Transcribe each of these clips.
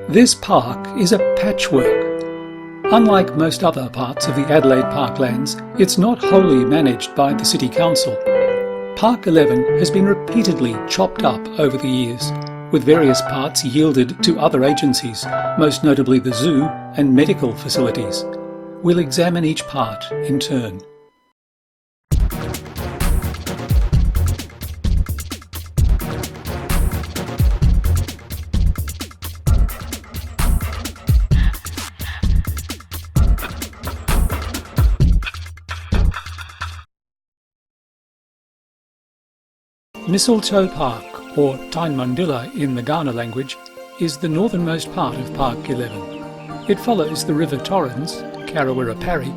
This park is a patchwork. Unlike most other parts of the Adelaide Parklands, it's not wholly managed by the City Council. Park 11 has been repeatedly chopped up over the years, with various parts yielded to other agencies, most notably the zoo and medical facilities. We'll examine each part in turn. Mistletoe Park, or Tynemundilla in the Kaurna language, is the northernmost part of Park 11. It follows the River Torrens, Karawira Parry,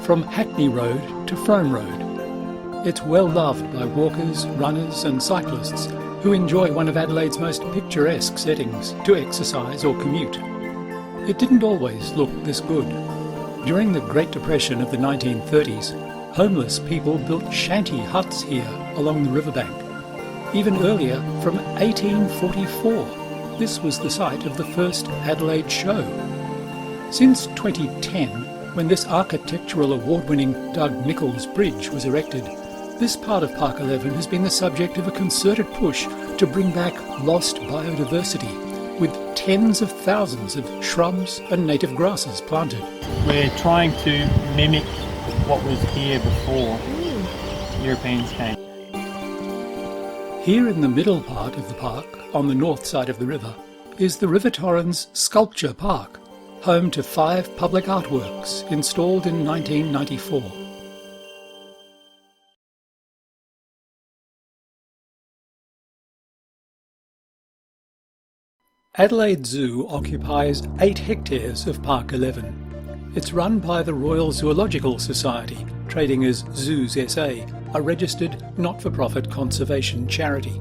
from Hackney Road to Frome Road. It's well loved by walkers, runners and cyclists who enjoy one of Adelaide's most picturesque settings to exercise or commute. It didn't always look this good. During the Great Depression of the 1930s, homeless people built shanty huts here along the riverbank. Even earlier, from 1844, this was the site of the first Adelaide show. Since 2010, when this architectural award-winning Doug Nicholls Bridge was erected, this part of Park 11 has been the subject of a concerted push to bring back lost biodiversity, with tens of thousands of shrubs and native grasses planted. We're trying to mimic what was here before Europeans came. Here in the middle part of the park, on the north side of the river, is the River Torrens Sculpture Park, home to 5 public artworks installed in 1994. Adelaide Zoo occupies 8 hectares of Park 11. It's run by the Royal Zoological Society, trading as Zoos SA, a registered not-for-profit conservation charity.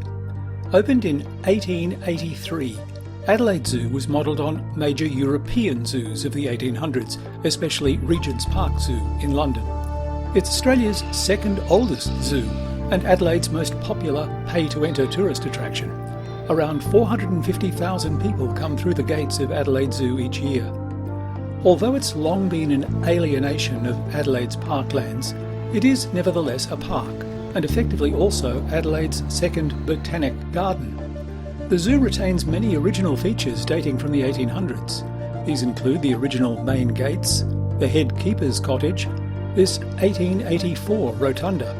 Opened in 1883, Adelaide Zoo was modelled on major European zoos of the 1800s, especially Regent's Park Zoo in London. It's Australia's second oldest zoo and Adelaide's most popular pay-to-enter tourist attraction. Around 450,000 people come through the gates of Adelaide Zoo each year. Although it's long been an alienation of Adelaide's parklands, it is nevertheless a park, and effectively also Adelaide's second botanic garden. The zoo retains many original features dating from the 1800s. These include the original main gates, the head keeper's cottage, this 1884 rotunda,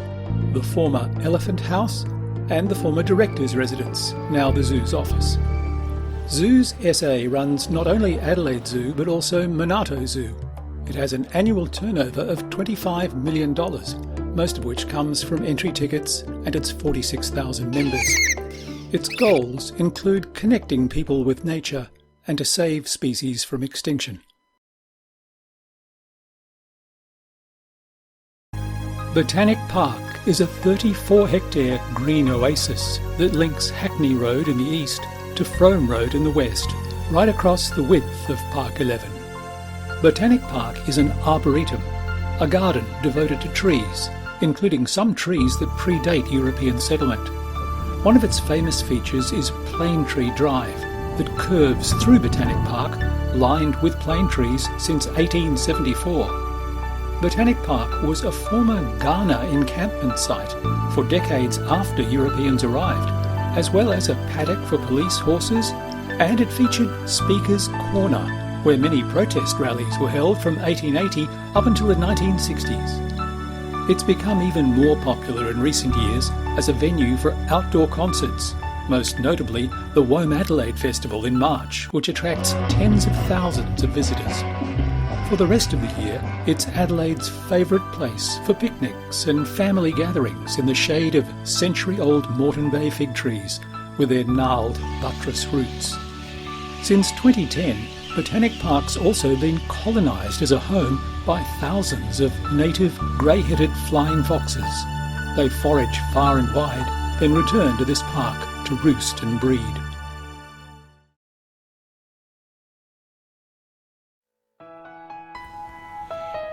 the former elephant house, and the former director's residence, now the zoo's office. Zoos SA runs not only Adelaide Zoo but also Monarto Zoo. It has an annual turnover of $25 million, most of which comes from entry tickets and its 46,000 members. Its goals include connecting people with nature and to save species from extinction. Botanic Park is a 34-hectare green oasis that links Hackney Road in the east to Frome Road in the west, right across the width of Park 11. Botanic Park is an arboretum, a garden devoted to trees, including some trees that predate European settlement. One of its famous features is Plane Tree Drive, that curves through Botanic Park, lined with plane trees since 1874. Botanic Park was a former Ghana encampment site for decades after Europeans arrived, as well as a paddock for police horses, and it featured Speaker's Corner, where many protest rallies were held from 1880 up until the 1960s. It's become even more popular in recent years as a venue for outdoor concerts, most notably the WOMADelaide Festival in March, which attracts tens of thousands of visitors. For the rest of the year, it's Adelaide's favourite place for picnics and family gatherings in the shade of century-old Moreton Bay fig trees with their gnarled buttress roots. Since 2010, Botanic Park's also been colonised as a home by thousands of native grey-headed flying foxes. They forage far and wide, then return to this park to roost and breed.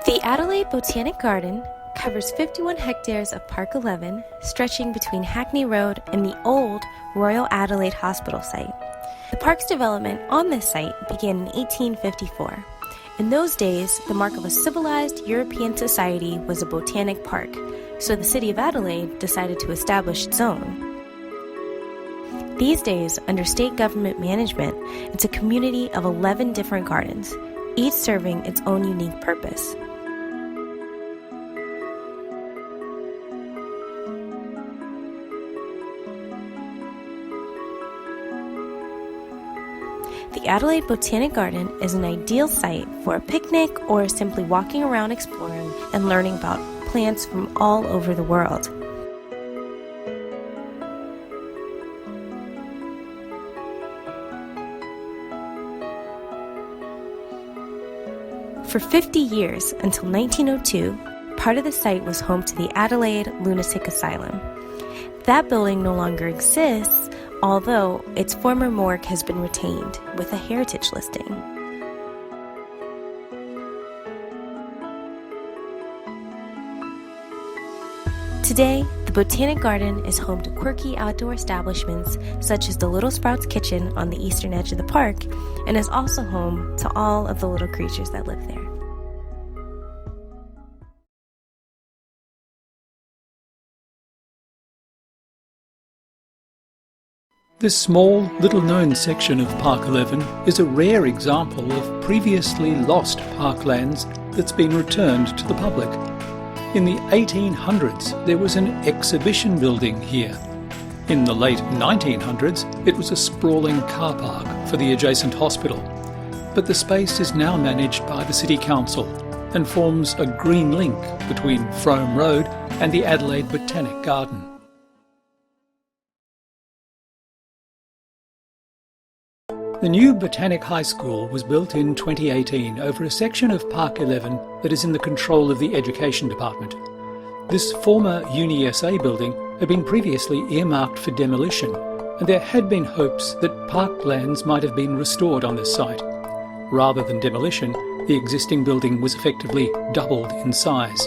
The Adelaide Botanic Garden covers 51 hectares of Park 11, stretching between Hackney Road and the old Royal Adelaide Hospital site. The park's development on this site began in 1854. In those days, the mark of a civilized European society was a botanic park, so the city of Adelaide decided to establish its own. These days, under state government management, it's a community of 11 different gardens, each serving its own unique purpose. The Adelaide Botanic Garden is an ideal site for a picnic or simply walking around exploring and learning about plants from all over the world. For 50 years, until 1902, part of the site was home to the Adelaide Lunatic Asylum. That building no longer exists, although its former morgue has been retained with a heritage listing. Today, the Botanic Garden is home to quirky outdoor establishments such as the Little Sprouts Kitchen on the eastern edge of the park, and is also home to all of the little creatures that live there. This small, little-known section of Park 11 is a rare example of previously lost parklands that's been returned to the public. In the 1800s, there was an exhibition building here. In the late 1900s, it was a sprawling car park for the adjacent hospital. But the space is now managed by the City Council and forms a green link between Frome Road and the Adelaide Botanic Garden. The new Botanic High School was built in 2018 over a section of Park 11 that is in the control of the Education Department. This former UniSA building had been previously earmarked for demolition, and there had been hopes that parklands might have been restored on this site. Rather than demolition, the existing building was effectively doubled in size.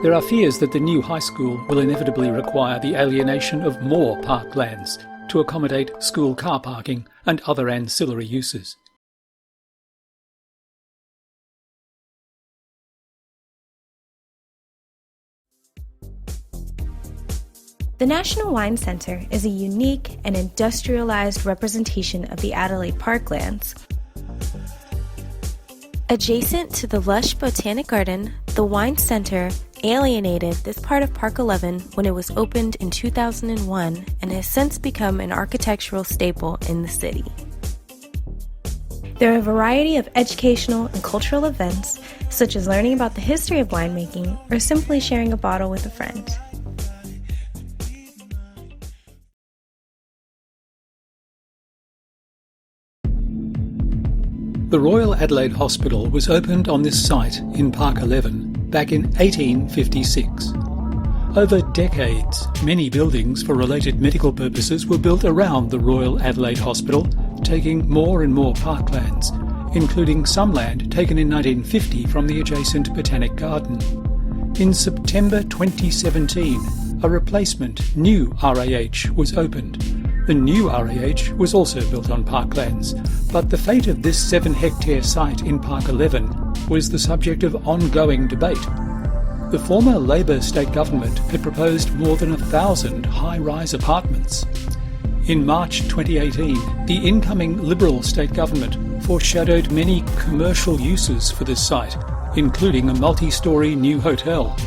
There are fears that the new high school will inevitably require the alienation of more parklands to accommodate school car parking and other ancillary uses. The National Wine Centre is a unique and industrialized representation of the Adelaide parklands. Adjacent to the lush Botanic Garden, the Wine Centre alienated this part of Park 11 when it was opened in 2001 and has since become an architectural staple in the city. There are a variety of educational and cultural events, such as learning about the history of winemaking or simply sharing a bottle with a friend. The Royal Adelaide Hospital was opened on this site in Park 11 back in 1856. Over decades, many buildings for related medical purposes were built around the Royal Adelaide Hospital, taking more and more parklands, including some land taken in 1950 from the adjacent Botanic Garden. In September 2017, a replacement new RAH was opened. The new RAH was also built on parklands, but the fate of this 7-hectare site in Park 11 was the subject of ongoing debate. The former Labor state government had proposed more than 1,000 high-rise apartments. In March 2018, the incoming Liberal state government foreshadowed many commercial uses for this site, including a multi-storey new hotel.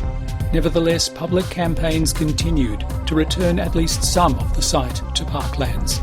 Nevertheless, public campaigns continued to return at least some of the site to parklands.